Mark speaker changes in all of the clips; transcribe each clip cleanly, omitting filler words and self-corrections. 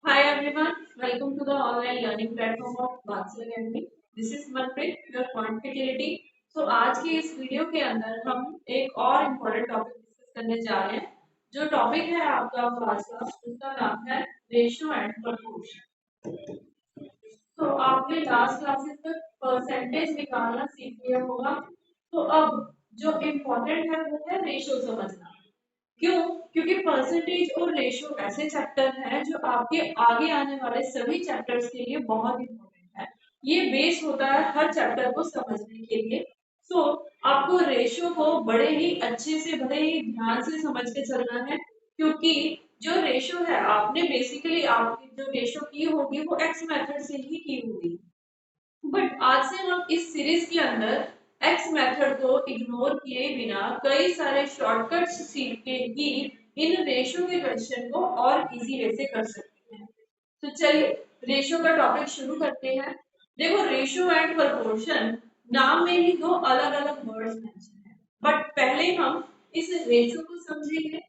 Speaker 1: Hi everyone, welcome to the online learning platform of Vatsal Academy. This is Manpreet, your quantitative. तो आज की इस video के अंदर हम एक और इम्पोर्टेंट टॉपिक डिस्कस करने जा रहे हैं। जो टॉपिक है आपका आज का, उसका नाम है रेशियो एंड प्रोपोर्शन। तो आपने लास्ट क्लासेस में परसेंटेज निकालना सीख लिया होगा। तो अब जो इम्पोर्टेंट है वो है रेशियो समझना। क्यों? क्योंकि परसेंटेज और रेशियो ऐसे चैप्टर हैं जो आपके आगे आने वाले सभी चैप्टर्स के लिए बहुत इंपॉर्टेंट है। ये बेस होता है हर चैप्टर को समझने के लिए। सो आपको रेशियो को बड़े ही अच्छे से बड़े ही ध्यान से समझ के चलना है, क्योंकि जो रेशियो है आपने बेसिकली आपकी जो रेशियो की होगी वो एक्स मेथड से ही की होगी। बट आज से हम इस सीरीज के अंदर एक्स मेथड को इग्नोर किए बिना कई सारे शॉर्टकट्स सीख के ही इन रेशियो के क्वेश्चन को और इजी वे से कर सकते हैं। तो चलिए रेशियो का टॉपिक शुरू करते हैं। देखो, रेशियो एंड प्रोपोर्शन नाम में ही दो अलग अलग वर्ड्स मेंशन है, बट पहले हम इस रेशियो को समझेंगे।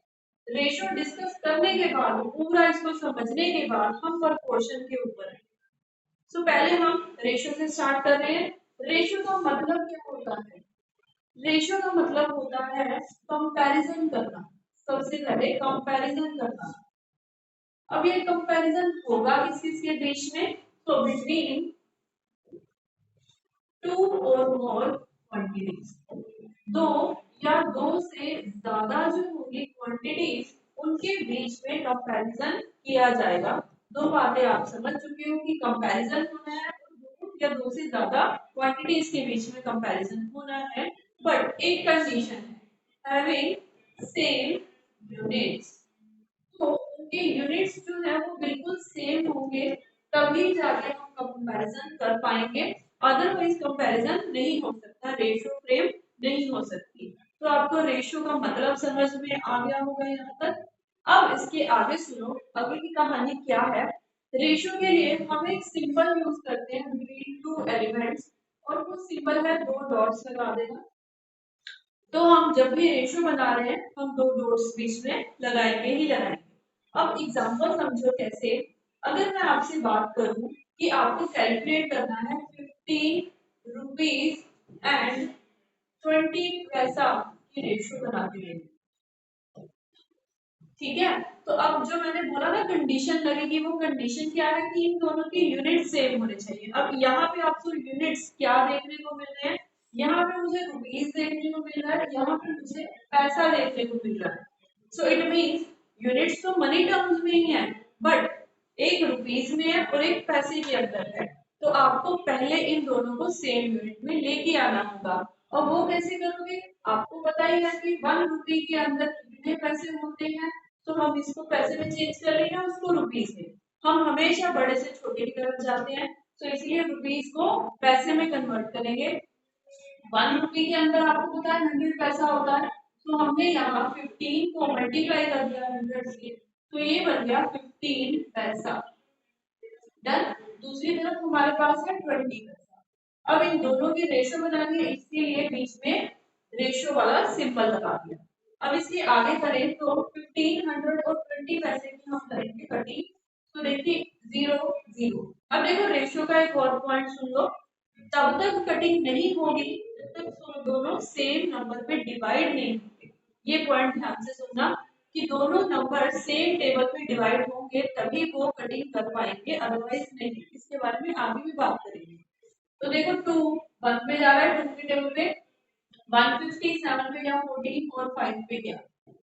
Speaker 1: रेशियो डिस्कस करने के बाद, पूरा इसको समझने के बाद हम प्रोपोर्शन के ऊपर आएंगे। पहले हम रेशियो से स्टार्ट कर रहे हैं। रेशियो का मतलब क्या होता है? रेशियो का मतलब होता है कंपैरिजन करना। सबसे पहले कंपैरिजन करना। अब ये कंपैरिजन होगा किस किस के बीच में? तो बिटवीन टू और मोर क्वांटिटीज। दो या दो से ज्यादा जो होगी क्वांटिटीज, उनके बीच में कंपैरिजन किया जाएगा। दो बातें आप समझ चुके हो कि कंपैरिजन होना है और दो या दो से ज्यादा क्वांटिटीज के बीच में कंपैरिजन होना है। बट एक कंडीशन है, हैविंग सेम यूनिट्स। तो उनके यूनिट्स जो है वो बिल्कुल सेम होंगे, तभी जाके हम कंपैरिजन कर पाएंगे। अदरवाइज कंपैरिजन नहीं हो सकता, रेशियो फ्रेम नहीं हो सकती। तो आपको रेशियो का मतलब समझ में आ गया होगा यहाँ तक। अब इसके आगे सुनो, आगे की कहानी क्या है। रेशियो के लिए हम एक सिंबल यूज करते हैं बिटवीन टू एलिमेंट्स, और वो सिंबल है दो डॉट्स लगा देना। तो हम जब भी रेशियो बना रहे हैं हम दो डॉट्स बीच में लगाएंगे ही लगाएंगे। अब एग्जांपल समझो कैसे। अगर मैं आपसे बात करूं कि आपको कैलकुलेट करना है 50 रुपीज एंड 20 पैसा की रेशियो बनाते हुए, ठीक है? तो अब जो मैंने बोला ना कंडीशन लगेगी, वो कंडीशन क्या है कि इन दोनों के यूनिट सेम होने चाहिए। अब यहाँ पे आपको यूनिट्स क्या देखने को मिल रहे हैं? यहाँ पे मुझे रुपीज देखने को मिल रहा है, यहाँ पे मुझे पैसा देखने को मिल रहा है। सो इट मीन्स यूनिट्स तो मनी टर्म्स में ही है, बट एक रुपीज में है और एक पैसे के अंदर है। तो आपको पहले इन दोनों को सेम यूनिट में लेके आना होगा। और वो कैसे करोगे? आपको पता ही है कि 1 रुपी के अंदर कितने पैसे होते हैं। तो हम इसको पैसे में चेंज कर लेंगे, उसको रुपीज में। हम हमेशा बड़े से छोटे की तरफ जाते हैं, तो इसलिए रुपीज को पैसे में कन्वर्ट करेंगे। 1 रुपी के अंदर आपको पता है 100 पैसा होता है। तो हमने यहाँ 15 को मल्टीप्लाई कर दिया 100 से, तो ये बन गया 15 पैसा। डन। दूसरी तरफ हमारे पास है 20 पैसा। अब इन दोनों की रेशो बनानी है, इसके लिए बीच में रेशो वाला सिंबल लगा दिया। अब इसके आगे करें तो 1500 और 20 पैसे की हम करेंगे कटिंग। तो देखिए 0 0। अब देखो रेशियो का एक और पॉइंट सुन लो। तब तक कटिंग नहीं होगी जब तक दोनों सेम नंबर पे डिवाइड नहीं होंगे। ये पॉइंट ध्यान से सुनना कि दोनों नंबर सेम टेबल पे डिवाइड होंगे तभी वो कटिंग कर पाएंगे, अदरवाइज नहीं। इसके बारे में आगे भी बात करेंगे। तो देखो 2 1 पे जा रहा है, 2 के टेबल पे 150, 7 पे गया 14 और 5 पे गया।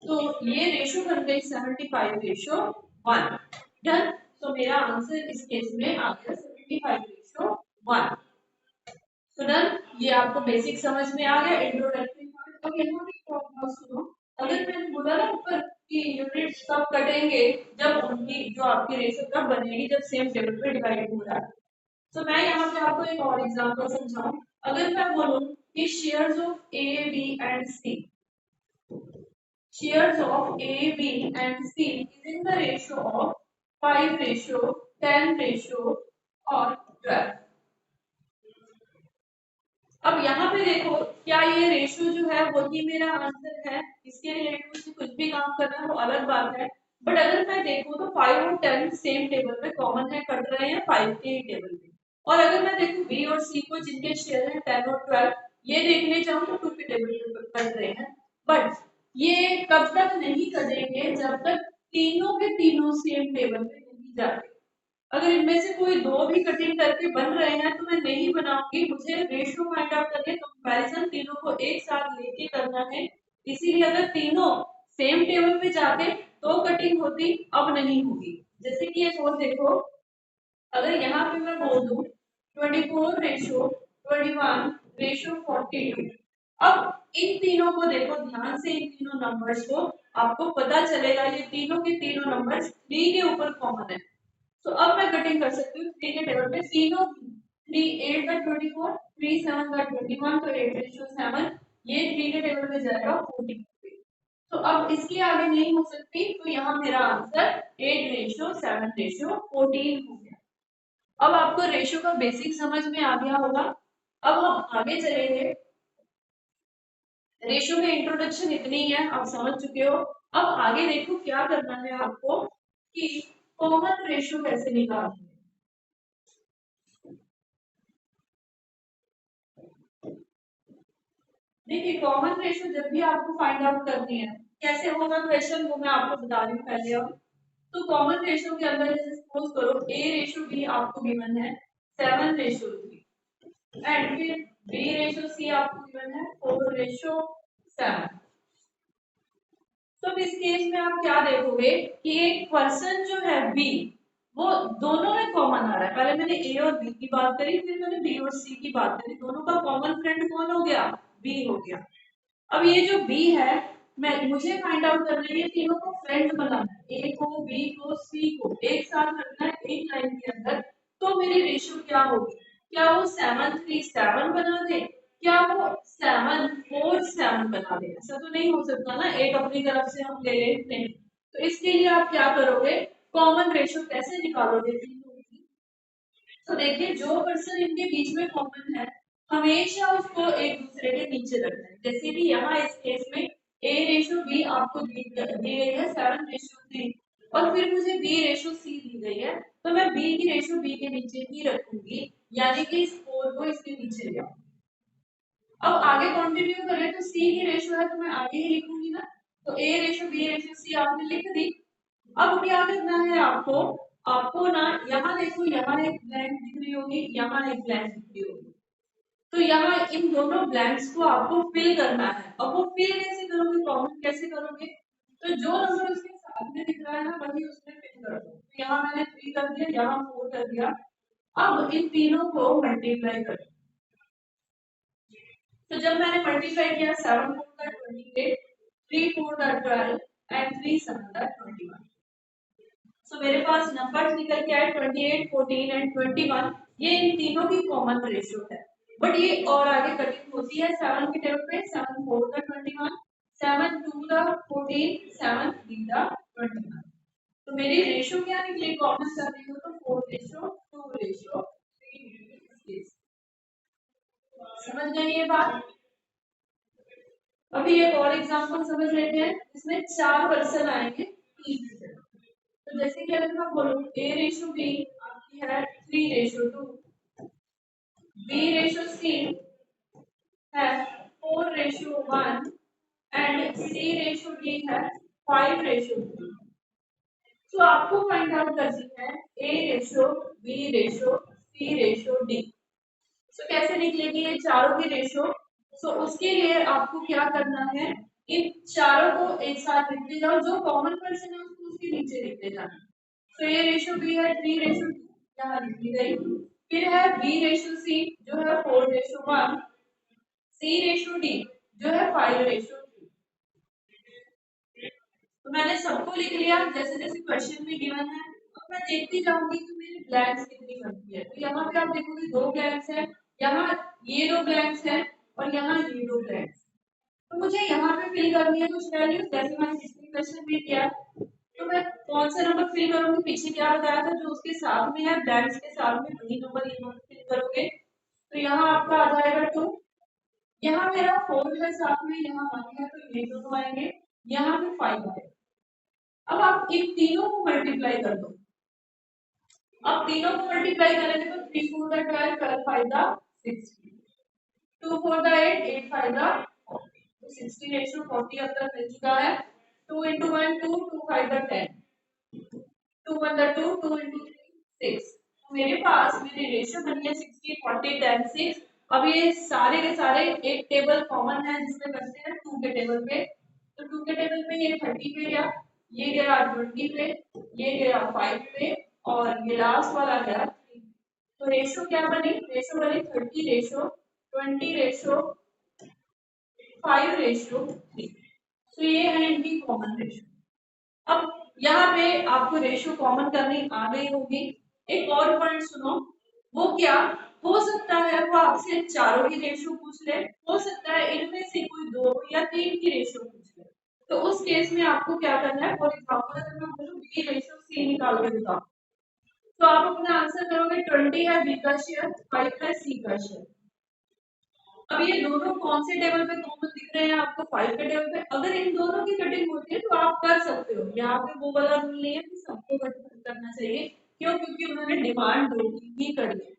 Speaker 1: तो ये रेशो बन गई 75:1। डन। तो मेरा आंसर इस केस में आ गया 75:1। तो डन। ये आपको बेसिक समझ में आ गया, इंट्रोडक्टरी पार्ट। अब यहाँ पे एक और बात सुनो। अगर मैंने बोला ना ऊपर कि यूनिट्स कब कटेंगे, जब उनकी जो आपकी रेशो कब बनेगी, जब सेम टेबल पे डिवाइड हो रहा है। तो मैं यहाँ पे आपको एक और एग्जांपल समझाऊं। अगर मैं बोलूं कि shares of A B and C, shares of A, B and C is in the ratio of 5 ratio, 10 ratio और 12। अब यहाँ पे देखो, क्या ये रेशियो जो है वही मेरा आंसर है? इसके रिलेटेड मुझे कुछ भी काम करना है वो अलग बात है। बट अगर मैं देखूँ तो 5 और 10 सेम टेबल में कॉमन है, कट रहे हैं 5 के ही टेबल में। और अगर मैं देखूँ बी और सी को जिनके शेयर है 10 और 12, ये देखने जाऊँ तो 2 के टेबल में कट रहे हैं। बट ये कब तक नहीं कटेंगे, जब तक तीनों के तीनों सेम टेबल में नहीं जाते। अगर इनमें से कोई दो भी कटिंग करके बन रहे हैं तो मैं नहीं बनाऊंगी, मुझे रेशियो फाइंड आउट करके कंपैरिजन तीनों को एक साथ लेके करना है। इसीलिए अगर तीनों सेम टेबल पे जाते तो कटिंग होती, अब नहीं होगी। जैसे कि एक और देखो, अगर यहाँ पे मैं बोल दूं 24:21:42, अब इन तीनों को देखो ध्यान से, इन तीनों नंबर्स को आपको पता चलेगा ये तीनों के तीनों नंबर्स 3 के ऊपर कॉमन है। तो अब मैं कटिंग कर सकती हूँ 3 के टेबल पे, तीनों 3 8 का 24, 3 7 का 21, तो 8:7, ये 3 के टेबल पे जाएगा 14। तो अब इसके आगे नहीं हो सकती, तो यहाँ मेरा आंसर 8:7:14 हो गया। अब आपको रेशियो का बेसिक समझ में आ गया होगा। अब हम आगे चलेंगे। रेशियो में इंट्रोडक्शन इतनी ही है, आप समझ चुके हो। अब आगे देखो क्या करना है आपको कि कॉमन रेशियो कैसे निकालना है। देखिए कॉमन रेशियो जब भी आपको फाइंड आउट करनी है, कैसे होगा क्वेश्चन वो मैं आपको बता रही हूँ पहले। अब तो कॉमन रेशियो के अंदर जैसे सपोज करो A:B आपको गिवन है 7:3 एंड फिर B:C आपको गिवन है 4:7। तो इस केस में आप क्या देखोगे कि एक पर्सन जो है बी, वो दोनों में कॉमन आ रहा है। पहले मैंने ए और बी की बात करी, फिर मैंने बी और सी की बात करी, दोनों का कॉमन फ्रेंड कौन हो गया, बी हो गया। अब ये जो बी है, मैं मुझे फाइंड आउट करना है ये तीनों को फ्रेंड बनाना है, ए को बी को सी को एक साथ रखना है एक लाइन के अंदर। तो मेरी रेशियो क्या होगी, क्या वो 7:3:7 बना दे, क्या वो 7:4:7 बना दे? ऐसा तो नहीं हो सकता ना, एक अपनी तरफ से हम ले लेते हैं। तो इसके लिए आप क्या करोगे, कॉमन रेशियो कैसे निकालोगे तीनों की? तो देखिए जो पर्सन इनके बीच में कॉमन है, हमेशा उसको एक दूसरे के नीचे रखना है। जैसे कि यहाँ इस केस में A:B आपको दी गई है 7:3, और फिर मुझे B:C दी गई है, तो मैं B की रेशियो B के नीचे ही रखूंगी, यानी कि इस 4 को इसके नीचे ले आऊंगी। अब आगे कंटिन्यू करें तो C की रेशियो है तो मैं आगे ही लिखूंगी ना, तो A:B:C आपने लिख दी। अब क्या करना है आपको, आपको ना यहाँ देखो, यहाँ एक ब्लैंक दिख रही होगी, यहाँ एक ब्लैंक दिख रही होगी, तो यहाँ इन दोनों ब्लैंक्स को आपको फिल करना है। अब वो फिल कैसे करोगे, कॉमन कैसे करोगे, तो जो नंबर उसके साथ में दिख रहा है ना वही उसमें फिल कर दो। तो यहाँ मैंने 3 कर दिया, यहाँ 4 कर दिया। अब इन तीनों को मल्टीप्लाई कर, तो जब मैंने मल्टीप्लाई किया 7×4=28, 3×4=12 एंड 3×7=21। सो मेरे पास नंबर्स निकल के आए 28, 14 एंड 21। ये इन तीनों की कॉमन रेशियो है। बट ये और आगे कटिंग होती है 7 के टेबल पे, 7×4=21, 7×2=14, 7×3=21। तो मेरी रेशियो क्या निकली, कॉमन कर रही हूँ तो 4:2:3। समझ गए ये बात? अभी एक और एग्जांपल समझ लेते हैं, इसमें 4 पर्सन आएंगे 3 की जगह। तो जैसे कि अगर मैं बोलूं A:B आपकी है 3:2, B:C है 4:1 एंड C:D है 5:2। तो आपको फाइंड आउट करनी है A:B:C:D। तो कैसे निकलेगी ये चारों की रेशियो? सो उसके लिए आपको क्या करना है, इन चारों को एक साथ लिखते जाओ, जो कॉमन पर्सन है उसको उसके नीचे लिखते जाना। तो ये रेशियो बी है 3:2, यहाँ लिखी गई। फिर है B:C जो है 4:1, C:D जो है 5:3। तो मैंने सबको लिख लिया जैसे जैसे क्वेश्चन में गिवन है। अब मैं देखती जाऊंगी कि मेरी ब्लैंक्स कितनी बनती है। तो यहाँ पे आप देखोगे 2 ब्लैंक्स है, यहाँ ये 2 ब्लैंक्स है और यहाँ ये 2 ब्लैंक्स। तो मुझे यहाँ पे फिल करनी है कुछ वैल्यू, जैसे मैंने पिछले क्वेश्चन में किया। तो मैं कौन सा नंबर फिल करूंगी, पीछे क्या बताया था, जो उसके साथ में है ब्लैंक्स के साथ में वही नंबर यहाँ फिल करोगे। तो यहाँ आपका आ जाएगा 2, यहाँ मेरा 4 है साथ में, यहाँ 1 है तो ये दोनों आएंगे, यहाँ पे 5 आएगा। अब आप अब इन तीनों को मल्टीप्लाई कर दो। अब तीनों को मल्टीप्लाई करेंगे तो 3 4 द 12, 12 5 द 16, 2 4 द 8, 8 5 द 40, तो 60:40 अब तक मिल चुका है। 2 into 1 2, 2 5 द 10, 2 1 द 2, 2 into 3 6, तो मेरे पास मेरी रेशियो बनी है 60 40 10 6। अब ये सारे के सारे एक टेबल कॉमन है जिसमें करते हैं 2 के टेबल पे, तो 2 के टेबल पे ये 30 पे गया, ये गया 20 पे, ये गया 5 पे, और ये लास्ट वाला गया 3। तो रेशियो क्या बनी? रेशियो बनी 30 रेशियो 20 रेशियो 5 रेशियो 3। तो ये है इनकी कॉमन रेशियो। अब यहाँ पे आपको रेशियो कॉमन करनी आ गई होगी। एक और पॉइंट सुनो, वो क्या हो सकता है, वो आपसे चारों की रेशियो पूछ ले, हो सकता है इनमें से कोई 2 या 3 की रेशियो पूछ ले। तो उस केस में आपको क्या करना है, फॉर एग्जाम्पल अगर मैं बोलूँ बी रेशियो सी निकाल के बताओ, तो आप अपना आंसर करोगे 20 है बी का शेयर, 5 है सी का शेयर। अब ये दोनों कौन से टेबल पे कॉमन दिख रहे हैं आपको? 5 के टेबल पे। अगर इन दोनों की कटिंग होती है तो आप कर सकते हो, यहाँ पे वो वाला रूल नहीं है कि सबको कट करना चाहिए। क्यों? क्योंकि उन्होंने डिमांड 2 की ही करी है।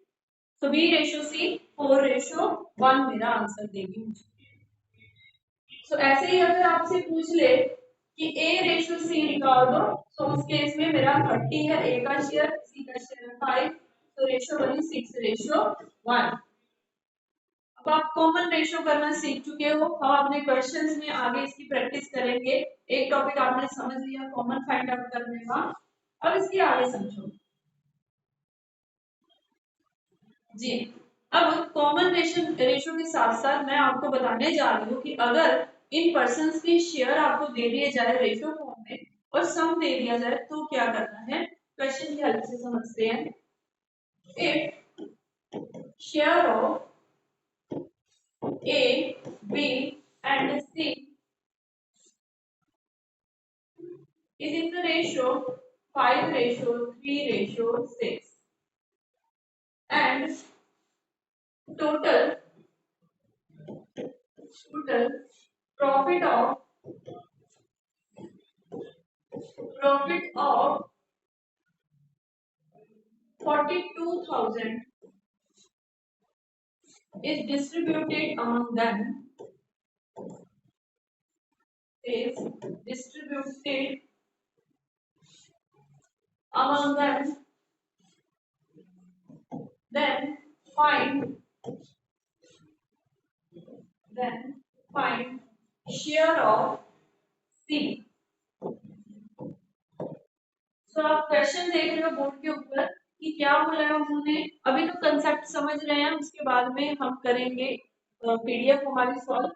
Speaker 1: तो बी रेशियो सी 4:1 मेरा आंसर देगी मुझे। तो ऐसे ही अगर आपसे पूछ ले कि ए रेशियो सी निकाल दो, तो उस केस में मेरा 30 है ए का शेयर, सी का शेयर 5, तो रेशियो बनी 6:1। अब आप कॉमन रेशियो करना सीख चुके हो। हम अपने क्वेश्चंस में आगे इसकी प्रैक्टिस करेंगे। एक टॉपिक आपने समझ लिया कॉमन फाइंड आउट करने का, अब इसके आगे समझो जी। अब कॉमन रेशियो के साथ साथ मैं आपको बताने जा रही हूँ कि अगर इन पर्सन्स की शेयर आपको दे दिए जाए रेशियो फॉर्म में और सम दे दिया जाए तो क्या करना है, क्वेश्चन की हेल्प से समझते हैं। If share of A, B and C is in the ratio 5:3:6 and total profit of 42,000 is distributed among them, is distributed among them, then find share of C। तो आप क्वेश्चन देख रहे हो board के ऊपर कि क्या बोला है उन्होंने। अभी तो कंसेप्ट समझ रहे हैं, उसके बाद में हम करेंगे पीडीएफ हमारी सॉल्व,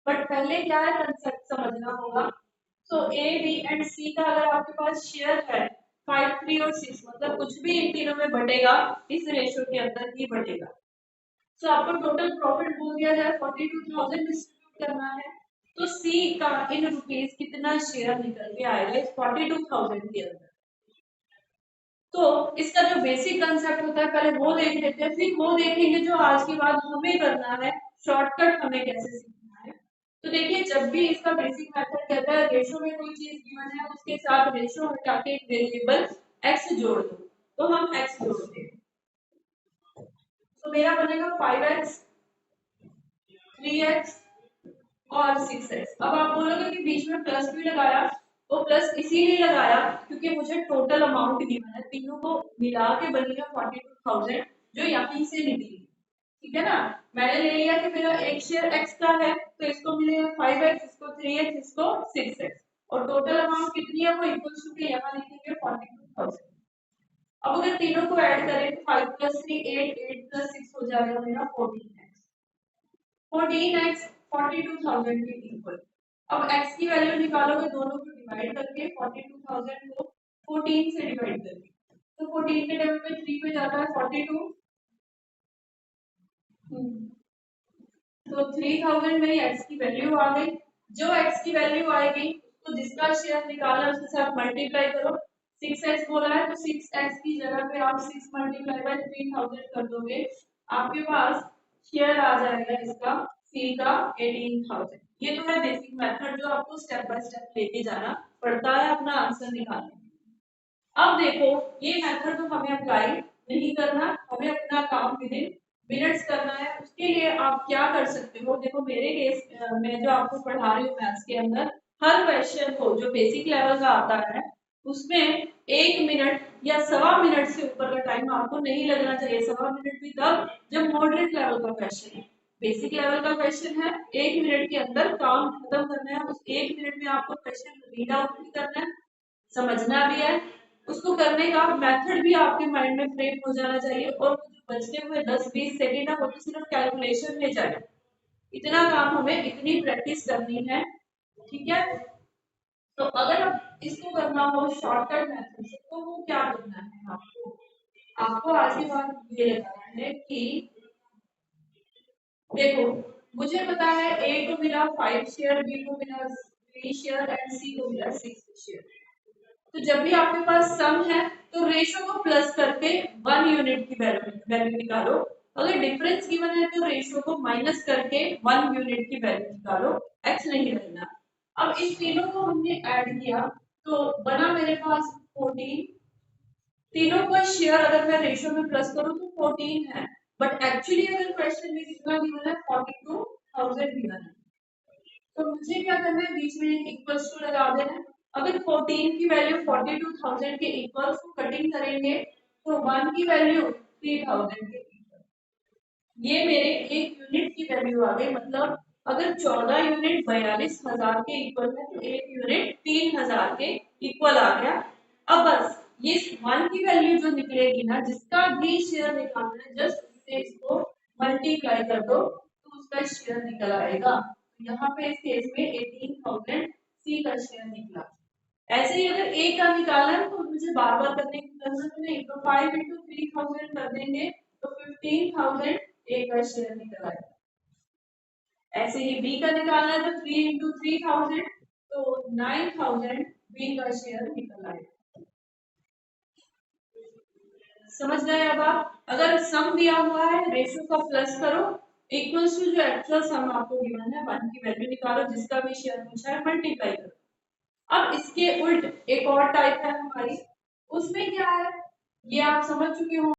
Speaker 1: बट पहले क्या है कंसेप्ट समझना होगा। तो ए बी एंड सी का अगर आपके पास शेयर है 5 3 और 6, मतलब कुछ भी इन तीनों में बटेगा इस रेशियो के अंदर ही बटेगा। तो आपको टोटल प्रॉफिट बोल दिया जाए 42,000 डिस्ट्रीब्यूट करना है, तो सी का इन रुपीस कितना शेयर निकल के आएगा इस 42,000 के अंदर। तो इसका जो बेसिक कंसेप्ट होता है पहले वो देख लेते हैं, फिर वो देखेंगे जो आज के बाद हमें करना है, शॉर्टकट हमें कैसे सीखना है। तो देखिए जब भी इसका बेसिक मेथड कहता है रेशो में कोई चीज गिवन है उसके साथ रेशो हटा के एक वेरिएबल x जोड़ दो, तो हम x जोड़ते हैं। तो मेरा बनेगा 5x 3x और 6x। अब आप बोलोगे कि बीच में प्लस भी लगाया, वो प्लस इसीलिए लगाया क्योंकि मुझे टोटल अमाउंट गिवन है, तीनों को मिला के बनी है 42,000 जो यहीं से निकली, ठीक है ना। मैंने ले लिया कि मेरा एक शेयर x का है तो इसको मिलेगा 5x, इसको 3x, इसको 6x, और टोटल अमाउंट कितनी है वो इक्वल्स टू के यहाँ लिखेंगे 42,000। अब अगर तीनों को ऐड करें तो 5 + 3 8, 8 + 6 हो जाएगा मेरा 14x, 14x 42,000 के इक्वल। अब x की वैल्यू निकालोगे दोनों को डिवाइड करके, 42,000 को 14 से डिवाइड करके, तो 14 के टेबल पे 3 पे जाता है 42, तो 3000 मेरी x की वैल्यू आ गई। जो x की वैल्यू आएगी तो जिसका शेयर निकाला है उसके साथ मल्टीप्लाई करो। 6x बोला है तो 6x की जगह पे आप 6 × 3000 कर दोगे, आपके पास शेयर आ जाएगा इसका C का 18,000। ये तो है बेसिक मेथड जो आपको स्टेप बाय स्टेप लेके जाना पड़ता है अपना आंसर निकालने। अब देखो ये मेथड तो हमें अप्लाई नहीं करना, हमें अपना काम विद इन मिनट्स करना है। उसके लिए आप क्या कर सकते हो, देखो मेरे केस में जो आपको पढ़ा रही हूँ मैथ्स के अंदर, हर क्वेश्चन को जो बेसिक लेवल का आता है उसमें 1 मिनट या 1.25 मिनट से ऊपर का टाइम आपको नहीं लगना चाहिए। 1.25 मिनट भी तब जब मॉडरेट लेवल का क्वेश्चन है। बेसिक लेवल का क्वेश्चन है, 1 मिनट के अंदर काम खत्म करना है। उस 1 मिनट में आपको क्वेश्चन रीड आउट भी करना है, समझना भी है, उसको करने का मेथड भी आपके माइंड में फ्रेम हो जाना चाहिए। और जो बचते हुए 10-20 सेकेंड है वो तो सिर्फ कैलकुलेशन में जाए। इतना काम हमें इतनी प्रैक्टिस करनी है, ठीक है। तो अगर आप इसको करना हो शॉर्टकट मेथड से तो वो क्या करना है आपको, आपको आज की बात ये लगाना है कि देखो मुझे पता है ए को मिला 5 शेयर, बी को मिला 3 शेयर एंड सी को मिला 6 शेयर। तो जब भी आपके पास सम है तो रेशो को प्लस करके 1 यूनिट की वैल्यू निकालो। अगर डिफरेंस गिवन है तो रेशो को माइनस करके 1 यूनिट की वैल्यू निकालो, एक्स नहीं रखना। अब इन तीनों को हमने ऐड किया तो बना मेरे पास 14। तीनों का शेयर अगर मैं रेशो में प्लस करूं तो 14 है, बट एक्चुअली अगर क्वेश्चन में कितना गिवन है 42,000 गिवन है। तो मुझे क्या करना है, बीच में एक इक्वल्स टू लगा देना है। अगर 14 की वैल्यू 42,000 के इक्वल्स को कटिंग करेंगे तो 1 की वैल्यू 3,000 के इक्वल, ये मेरे 1 यूनिट की वैल्यू आ गई। मतलब अगर 14 यूनिट 42,000 के इक्वल है तो 1 यूनिट 3,000 के इक्वल आ गया। अब बस ये 1 की वैल्यू जो निकलेगी ना, जिसका भी शेयर निकालना है, जस्ट उससे इसको मल्टीप्लाई कर दो तो उसका शेयर निकल आएगा। यहाँ पे इस केस में 18,000 सी का शेयर निकला। ऐसे ही अगर ए का निकालना है तो मुझे बार बार करने की जरूरत नहीं, तो 5 इंटू 3,000 कर देंगे तो 15,000 ए का शेयर निकल आएगा। ऐसे ही बी का निकालना है तो 3 इंटू 3,000 तो 9,000 बी का शेयर निकल आएगा। समझ गए अब आप, अगर सम दिया हुआ है रेशियो का प्लस करो, इक्वल्स टू जो एक्चुअल सम आपको गिवन है 1 की वैल्यू निकालो, जिसका भी शेयर पूछा है मल्टीप्लाई करो। अब इसके उल्ट एक और टाइप है हमारी, उसमें क्या है ये आप समझ चुके हो।